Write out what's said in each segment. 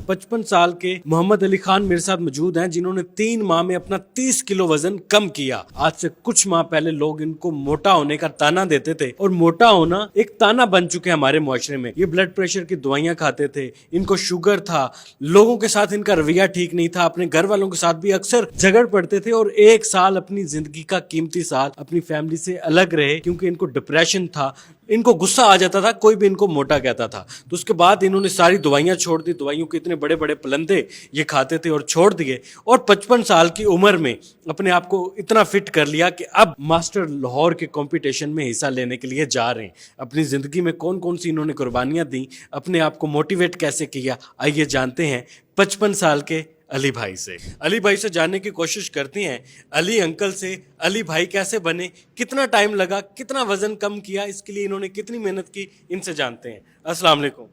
55 साल के मोहम्मद अली खान मेरे साथ मौजूद हैं, जिन्होंने 3 माह में अपना 30 किलो वजन कम किया। आज से कुछ माह पहले लोग इनको मोटा होने का ताना देते थे और मोटा होना एक ताना बन चुके हैं हमारे मुआशरे में। ये ब्लड प्रेशर की दवाइयां खाते थे, इनको शुगर था, लोगों के साथ इनका रवैया ठीक नहीं था, अपने घर वालों के साथ भी अक्सर झगड़ पड़ते थे और 1 साल अपनी जिंदगी का कीमती साल अपनी फैमिली से अलग रहे क्योंकि इनको डिप्रेशन था। इनको गुस्सा आ जाता था कोई भी इनको मोटा कहता था। तो उसके बाद इन्होंने सारी दवाइयां छोड़ दी, दवाइयों के इतने बड़े बड़े पलंदे ये खाते थे और छोड़ दिए, और 55 साल की उम्र में अपने आप को इतना फिट कर लिया कि अब मास्टर लाहौर के कंपटीशन में हिस्सा लेने के लिए जा रहे हैं। अपनी जिंदगी में कौन कौन सी इन्होंने कुर्बानियां दी, अपने आप को मोटिवेट कैसे किया, आइए जानते हैं 55 साल के अली भाई से। अली भाई से जानने की कोशिश करती हैं अली अंकल से, अली भाई कैसे बने, कितना टाइम लगा, कितना वजन कम किया, इसके लिए इन्होंने कितनी मेहनत की, इनसे जानते हैं। अस्सलाम वालेकुम।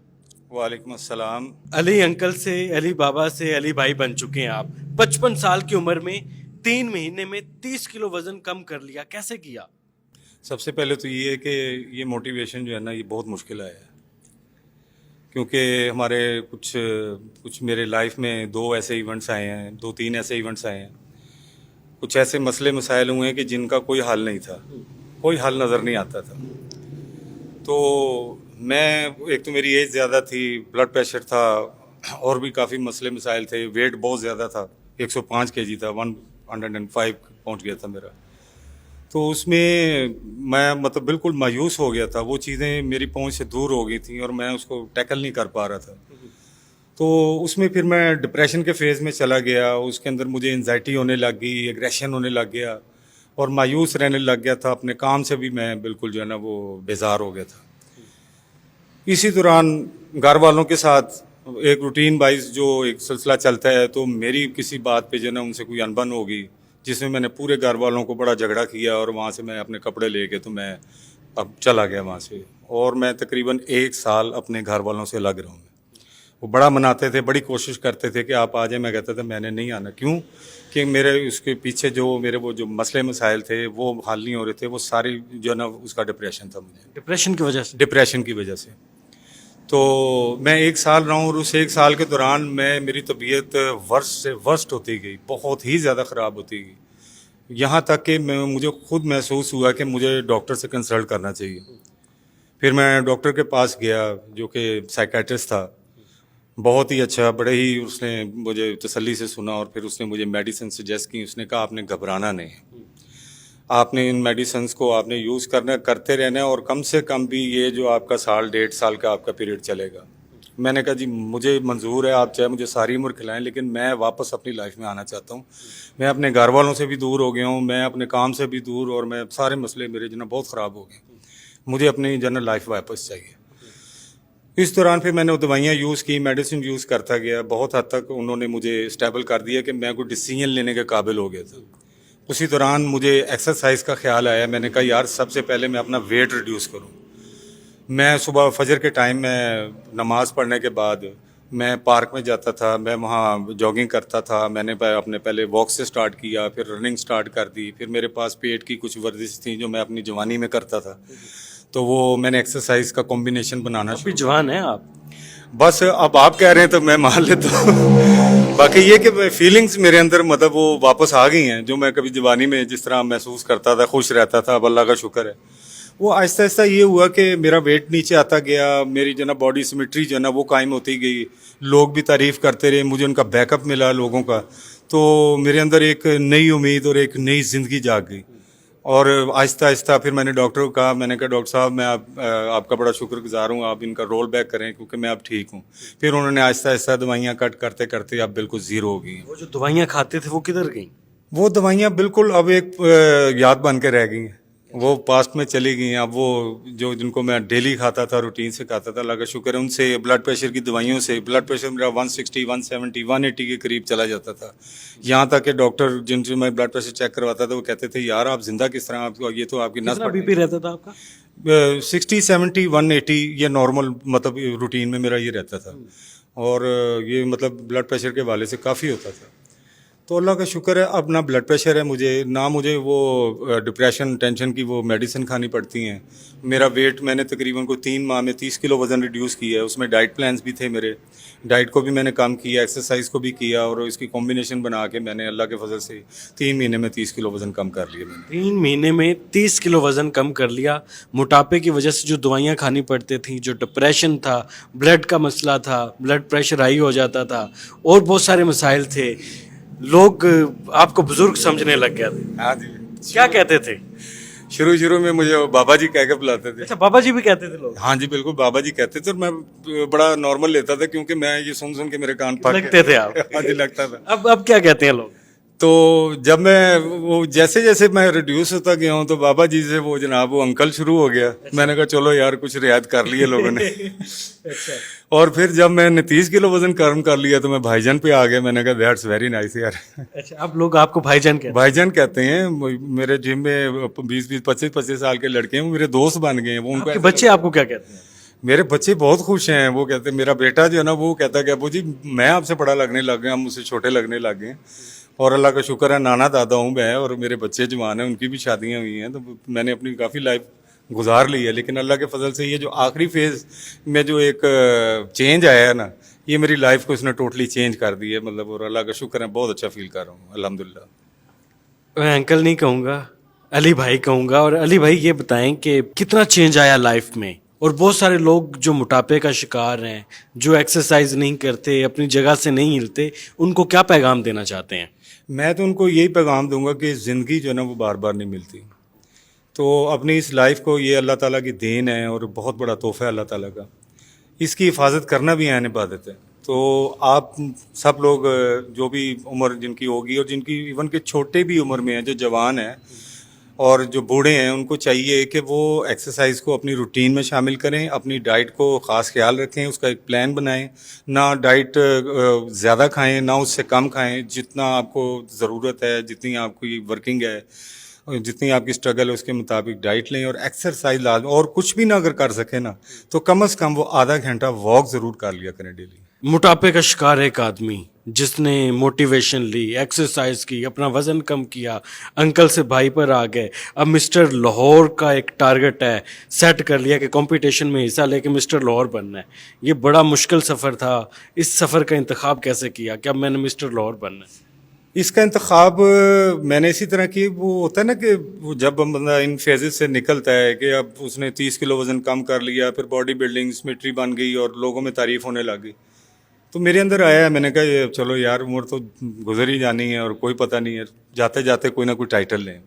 वालेकुम अस्सलाम। अली अंकल से, अली बाबा से अली भाई बन चुके हैं आप। 55 साल की उम्र में 3 महीने में 30 किलो वजन कम कर लिया, कैसे किया? सबसे पहले तो ये है कि ये मोटिवेशन जो है ना, ये बहुत मुश्किल आया है, क्योंकि हमारे कुछ मेरे लाइफ में 2 ऐसे इवेंट्स आए हैं, 2-3 ऐसे इवेंट्स आए हैं, कुछ ऐसे मसले मसाइल हुए हैं कि जिनका कोई हल नहीं था, कोई हल नज़र नहीं आता था। तो मैं, एक तो मेरी एज ज़्यादा थी, ब्लड प्रेशर था, और भी काफ़ी मसले मसाइल थे, वेट बहुत ज़्यादा था, 105 kg था, 105 पहुंच गया था मेरा। तो उसमें मैं मतलब बिल्कुल मायूस हो गया था, वो चीज़ें मेरी पहुंच से दूर हो गई थी और मैं उसको टैकल नहीं कर पा रहा था। तो उसमें फिर मैं डिप्रेशन के फेज़ में चला गया, उसके अंदर मुझे एंजाइटी होने लग गई, एग्रेशन होने लग गया और मायूस रहने लग गया था। अपने काम से भी मैं बिल्कुल जो है ना वो बेजार हो गया था। इसी दौरान घर वालों के साथ एक रूटीन वाइज जो एक सिलसिला चलता है, तो मेरी किसी बात पे जो है ना उनसे कोई अनबन हो गई, जिसमें मैंने पूरे घर वालों को बड़ा झगड़ा किया और वहाँ से मैं अपने कपड़े लेके तो मैं अब चला गया वहाँ से। और मैं तकरीबन 1 साल अपने घर वालों से अलग रहूँ। वो बड़ा मनाते थे, बड़ी कोशिश करते थे कि आप आ जाए, मैं कहता था मैंने नहीं आना। क्यों? कि मेरे उसके पीछे जो मेरे वो जो मसले मसाइल थे वो हल नहीं हो रहे थे, वो सारी जो है ना उसका डिप्रेशन था मुझे, डिप्रेशन की वजह से? डिप्रेशन की वजह से। तो मैं 1 साल रहा हूँ और उस 1 साल के दौरान मेरी तबीयत वर्स्ट से वर्स्ट होती गई, बहुत ही ज़्यादा ख़राब होती गई, यहाँ तक कि मुझे खुद महसूस हुआ कि मुझे डॉक्टर से कंसल्ट करना चाहिए। फिर मैं डॉक्टर के पास गया जो कि साइकेट्रिस्ट था, बहुत ही अच्छा, बड़े ही उसने मुझे तसल्ली से सुना और फिर उसने मुझे मेडिसिन सजेस्ट की। उसने कहा आपने घबराना नहीं, आपने इन मेडिसिन्स को आपने यूज़ करते रहना है और कम से कम भी ये जो आपका 1.5 साल का आपका पीरियड चलेगा। मैंने कहा जी मुझे मंजूर है, आप चाहे मुझे सारी उम्र खिलाएं, लेकिन मैं वापस अपनी लाइफ में आना चाहता हूँ। मैं अपने घर वालों से भी दूर हो गया हूँ, मैं अपने काम से भी दूर, और मैं सारे मसले मेरे जो ना बहुत ख़राब हो गए, मुझे अपनी जनरल लाइफ वापस चाहिए। इस दौरान फिर मैंने दवाइयाँ यूज़ की, मेडिसिन यूज़ करता गया, बहुत हद तक उन्होंने मुझे स्टेबल कर दिया कि मैं कोई डिसीजन लेने के काबिल हो गया था। उसी दौरान मुझे एक्सरसाइज का ख्याल आया, मैंने कहा यार सबसे पहले मैं अपना वेट रिड्यूस करूं। मैं सुबह फजर के टाइम में नमाज़ पढ़ने के बाद मैं पार्क में जाता था, मैं वहाँ जॉगिंग करता था। मैंने अपने पहले वॉक से स्टार्ट किया, फिर रनिंग स्टार्ट कर दी, फिर मेरे पास पेट की कुछ वर्जिश थी जो मैं अपनी जवानी में करता था, तो वो मैंने एक्सरसाइज का कॉम्बिनेशन बनाना शुरू। जवान है आप? बस अब आप कह रहे हैं तो मैं मान लेता हूँ। बाकी ये कि फीलिंग्स मेरे अंदर मतलब वो वापस आ गई हैं, जो मैं कभी जवानी में जिस तरह महसूस करता था, खुश रहता था, अब अल्लाह का शुक्र है। वो आहिस्ता आहिस्ता ये हुआ कि मेरा वेट नीचे आता गया, मेरी जो ना बॉडी सिमेट्री जो ना वो कायम होती गई, लोग भी तारीफ़ करते रहे, मुझे उनका बैकअप मिला लोगों का, तो मेरे अंदर एक नई उम्मीद और एक नई ज़िंदगी जाग गई। और आहिस्ता आहिस्ता फिर मैंने डॉक्टर को कहा, मैंने कहा डॉक्टर साहब मैं आपका बड़ा शुक्रगुजार हूँ, आप इनका रोल बैक करें क्योंकि मैं अब ठीक हूँ। फिर उन्होंने आहिस्ता आहिस्ता दवाइयाँ कट करते करते अब बिल्कुल ज़ीरो हो गई हैं। वो जो दवाइयाँ खाते थे वो किधर गई? वो दवाइयाँ बिल्कुल अब एक याद बन के रह गई हैं, वो पास्ट में चली गई हैं। अब वो जो जिनको मैं डेली खाता था, रूटीन से खाता था, अल्लाह का शुक्र है, उनसे ब्लड प्रेशर की दवाइयों से ब्लड प्रेशर मेरा 160, 170, 180 के करीब चला जाता था। यहाँ तक कि डॉक्टर जिनसे मैं ब्लड प्रेशर चेक करवाता था वो कहते थे यार आप जिंदा किस तरह, आपको ये तो आपकी नस बीपी रहता था आपका? 60, 70, 180 ये नॉर्मल मतलब रूटीन में मेरा ये रहता था। और ये मतलब ब्लड प्रेशर के हवाले से काफ़ी होता था। تو اللہ کا شکر ہے اب نہ بلڈ پریشر ہے مجھے، نہ مجھے وہ ڈپریشن ٹینشن کی وہ میڈیسن کھانی پڑتی ہیں. میرا ویٹ میں نے تقریباً کوئی 3 ماہ میں 30 کلو وزن ریڈیوس کیا ہے. اس میں ڈائٹ پلانس بھی تھے میرے، ڈائٹ کو بھی میں نے کم کیا، ایکسرسائز کو بھی کیا، اور اس کی کمبینیشن بنا کے میں نے اللہ کے فضل سے 3 مہینے میں 30 کلو وزن کم کر لیا میں نے. 3 مہینے میں 30 کلو وزن کم کر لیا. موٹاپے کی وجہ سے جو دوائیاں کھانی پڑتی تھیں، جو ڈپریشن تھا، بلڈ کا مسئلہ تھا، بلڈ پریشر ہائی ہو جاتا تھا، اور بہت سارے مسائل تھے، لوگ آپ کو بزرگ سمجھنے لگ گیا تھے. ہاں جی. کیا کہتے تھے؟ شروع میں مجھے بابا جی کہہ کے بلاتے تھے. اچھا، بابا جی بھی کہتے تھے لوگ؟ ہاں جی بالکل بابا جی کہتے تھے، اور میں بڑا نارمل لیتا تھا کیونکہ میں یہ سن کے میرے کان پھٹ لگتے تھے آپ؟ ہاں جی لگتا تھا. اب کیا کہتے ہیں لوگ؟ تو جب میں وہ جیسے میں ریڈیوس ہوتا گیا ہوں تو بابا جی سے وہ جناب وہ انکل شروع ہو گیا. میں نے کہا چلو یار کچھ رعایت کر لی ہے لوگوں نے. اور پھر جب میں نے 30 کلو وزن کم کر لیا تو میں بھائی جان پہ آ گیا. میں نے کہا دیٹس ویری نائس یار. اچھا، اب لوگ آپ کو بھائی جان کہتے ہیں؟ بھائی جان کہتے ہیں. میرے جم میں 20-25 سال کے لڑکے ہیں، وہ میرے دوست بن گئے ہیں. وہ ان آپ کے کو بچے آپ کو کیا کہتے ہیں؟ میرے بچے بہت خوش ہیں. وہ کہتے ہیں، میرا بیٹا جو ہے نا وہ کہتا ہے کہ ابو جی میں آپ سے بڑا لگنے لگ گیا، ہم مجھ سے چھوٹے لگنے لگ گئے. اور اللہ کا شکر ہے نانا دادا ہوں میں، اور میرے بچے جوان ہیں، ان کی بھی شادیاں ہوئی ہیں. تو میں نے اپنی کافی لائف گزار لی ہے. لیکن اللہ کے فضل سے یہ جو آخری فیز میں جو ایک چینج آیا ہے نا، یہ میری لائف کو اس نے ٹوٹلی چینج کر دی ہے. مطلب اور اللہ کا شکر ہے بہت اچھا فیل کر رہا ہوں الحمدللہ. میں انکل نہیں کہوں گا، علی بھائی کہوں گا. اور علی بھائی یہ بتائیں کہ کتنا چینج آیا لائف میں، اور بہت سارے لوگ جو موٹاپے کا شکار ہیں، جو ایکسرسائز نہیں کرتے، اپنی جگہ سے نہیں ہلتے، ان کو کیا پیغام دینا چاہتے ہیں؟ میں تو ان کو یہی پیغام دوں گا کہ زندگی جو ہے نا وہ بار بار نہیں ملتی. تو اپنی اس لائف کو، یہ اللہ تعالیٰ کی دین ہے اور بہت بڑا تحفہ ہے اللہ تعالیٰ کا. اس کی حفاظت کرنا بھی عین عبادت ہے. تو آپ سب لوگ جو بھی عمر جن کی ہوگی، اور جن کی ایون کہ چھوٹے بھی عمر میں ہیں، جو جوان ہیں اور جو بوڑھے ہیں، ان کو چاہیے کہ وہ ایکسرسائز کو اپنی روٹین میں شامل کریں، اپنی ڈائٹ کو خاص خیال رکھیں، اس کا ایک پلان بنائیں. نہ ڈائٹ زیادہ کھائیں نہ اس سے کم کھائیں. جتنا آپ کو ضرورت ہے، جتنی آپ کی ورکنگ ہے، جتنی آپ کی اسٹرگل ہے، اس کے مطابق ڈائٹ لیں. اور ایکسرسائز لازم، اور کچھ بھی نہ اگر کر سکیں نا تو کم از کم وہ آدھا گھنٹہ واک ضرور کر لیا کریں ڈیلی. موٹاپے کا شکار ایک آدمی جس نے موٹیویشن لی، ایکسرسائز کی، اپنا وزن کم کیا، انکل سے بھائی پر آ گئے، اب مسٹر لاہور کا ایک ٹارگٹ ہے، سیٹ کر لیا کہ کمپٹیشن میں حصہ لے کے مسٹر لاہور بننا ہے. یہ بڑا مشکل سفر تھا. اس سفر کا انتخاب کیسے کیا کہ اب میں نے مسٹر لاہور بننا ہے؟ اس کا انتخاب میں نے اسی طرح کی، وہ ہوتا ہے نا کہ جب بندہ ان فیزز سے نکلتا ہے کہ اب اس نے 30 کلو وزن کم کر لیا، پھر باڈی بلڈنگ سمیٹری بن گئی اور لوگوں میں تعریف ہونے لگ گئی، تو میرے اندر آیا. میں نے کہا یہ چلو یار عمر تو گزر ہی جانی ہے اور کوئی پتہ نہیں ہے، جاتے جاتے کوئی نہ کوئی ٹائٹل لیں.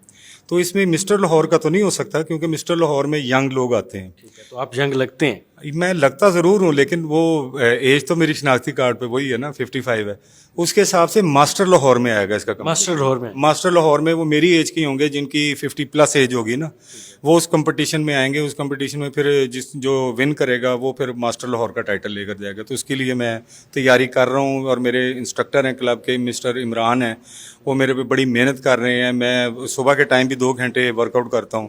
تو اس میں مسٹر لاہور کا تو نہیں ہو سکتا کیونکہ مسٹر لاہور میں ینگ لوگ آتے ہیں. تو آپ ینگ لگتے ہیں. میں لگتا ضرور ہوں لیکن وہ ایج تو میری شناختی کارڈ پہ وہی ہے نا 55 ہے. اس کے حساب سے ماسٹر لاہور میں آئے گا اس کا کم. ماسٹر لاہور میں؟ ماسٹر لاہور میں وہ میری ایج کی ہوں گے، جن کی 50+ ایج ہوگی نا، وہ اس کمپٹیشن میں آئیں گے. اس کمپٹیشن میں پھر جو ون کرے گا وہ پھر ماسٹر لاہور کا ٹائٹل لے کر جائے گا. تو اس کے لیے میں تیاری کر رہا ہوں، اور میرے انسٹرکٹر ہیں کلب کے مسٹر عمران ہیں، وہ میرے پہ بڑی محنت کر رہے ہیں. میں صبح کے ٹائم بھی 2 گھنٹے ورک آؤٹ کرتا ہوں،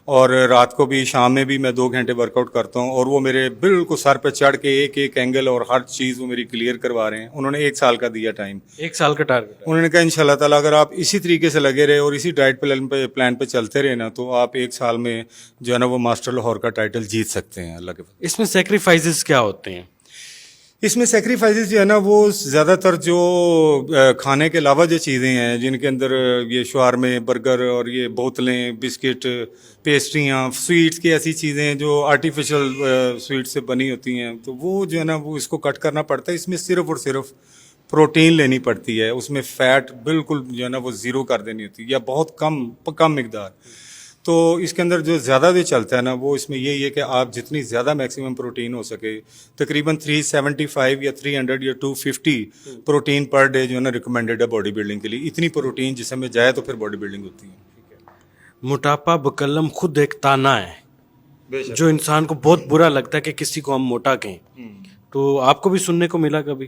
اور رات کو بھی، شام میں بھی میں 2 گھنٹے ورک آؤٹ کرتا ہوں. اور وہ میرے بالکل سر پہ چڑھ کے ایک ایک اینگل اور ہر چیز وہ میری کلیئر کروا رہے ہیں. انہوں نے 1 سال کا دیا ٹائم. 1 سال کا ٹارگٹ؟ انہوں نے کہا انشاءاللہ تعالیٰ اگر آپ اسی طریقے سے لگے رہے اور اسی ڈائٹ پلان پہ چلتے رہے نا تو آپ 1 سال میں جو ہے نا وہ ماسٹر لاہور کا ٹائٹل جیت سکتے ہیں اللہ کے فضل. اس میں سیکریفائزز کیا ہوتے ہیں؟ اس میں سیکریفائزز جو ہے نا وہ زیادہ تر جو کھانے کے علاوہ جو چیزیں ہیں جن کے اندر یہ شوارمے، برگر اور یہ بوتلیں، بسکٹ، پیسٹریاں، سویٹس کی ایسی چیزیں جو آرٹیفیشل سویٹ سے بنی ہوتی ہیں، تو وہ جو ہے نا وہ اس کو کٹ کرنا پڑتا ہے. اس میں صرف اور صرف پروٹین لینی پڑتی ہے. اس میں فیٹ بالکل جو ہے نا وہ 0 کر دینی ہوتی ہے، یا بہت کم مقدار. تو اس کے اندر جو زیادہ جو چلتا ہے نا وہ اس میں یہی ہے کہ آپ جتنی زیادہ میکسیمم پروٹین ہو سکے، تقریباً 375 یا 300 یا 250 پروٹین پر ڈے جو ہے نا ریکمینڈیڈ ہے باڈی بلڈنگ کے لیے. اتنی پروٹین جسم میں جائے تو پھر باڈی بلڈنگ ہوتی ہے. موٹاپا بکلم خود ایک تانا ہے جو انسان کو بہت برا لگتا ہے کہ کسی کو ہم موٹا کہیں. تو آپ کو بھی سننے کو ملا کبھی؟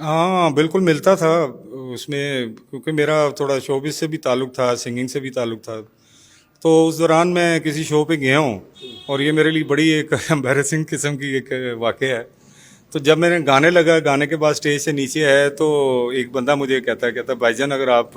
ہاں بالکل ملتا تھا. اس میں کیونکہ میرا تھوڑا شوبز سے بھی تعلق تھا، سنگنگ سے بھی تعلق تھا، تو اس دوران میں کسی شو پہ گیا ہوں، اور یہ میرے لیے بڑی ایک امبیرسنگ قسم کی ایک واقعہ ہے. तो जब मैंने गाने लगा, गाने के बाद स्टेज से नीचे आया तो एक बंदा मुझे कहता भाईजान अगर आप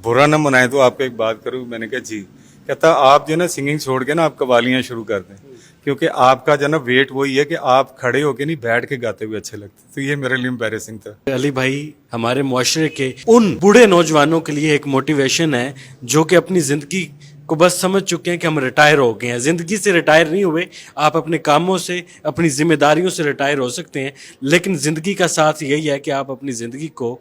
बुरा ना मनाएं तो आपको एक बात करूं। मैंने कहा जी। कहता आप जो ना सिंगिंग छोड़ के ना आप कवालियाँ शुरू कर दें, क्योंकि आपका जो ना वेट वही है कि आप खड़े होके नहीं बैठ के गाते हुए अच्छे लगते। तो ये मेरे लिए एम्बैरेसिंग था। अली भाई हमारे मुआशरे के उन बूढ़े नौजवानों के लिए एक मोटिवेशन है जो कि अपनी जिंदगी को बस समझ चुके हैं कि हम रिटायर हो गए हैं। जिंदगी से रिटायर नहीं हुए, आप अपने कामों से, अपनी जिम्मेदारियों से रिटायर हो सकते हैं, लेकिन जिंदगी का साथ यही है कि आप अपनी जिंदगी को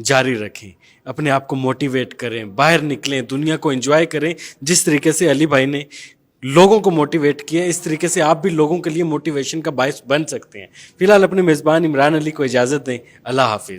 जारी रखें, अपने आप को मोटिवेट करें, बाहर निकलें, दुनिया को एंजॉय करें। जिस तरीके से अली भाई ने लोगों को मोटिवेट किया, इस तरीके से आप भी लोगों के लिए मोटिवेशन का बायस बन सकते हैं। फिलहाल अपने मेज़बान इमरान अली को इजाज़त दें। अल्लाह हाफिज़।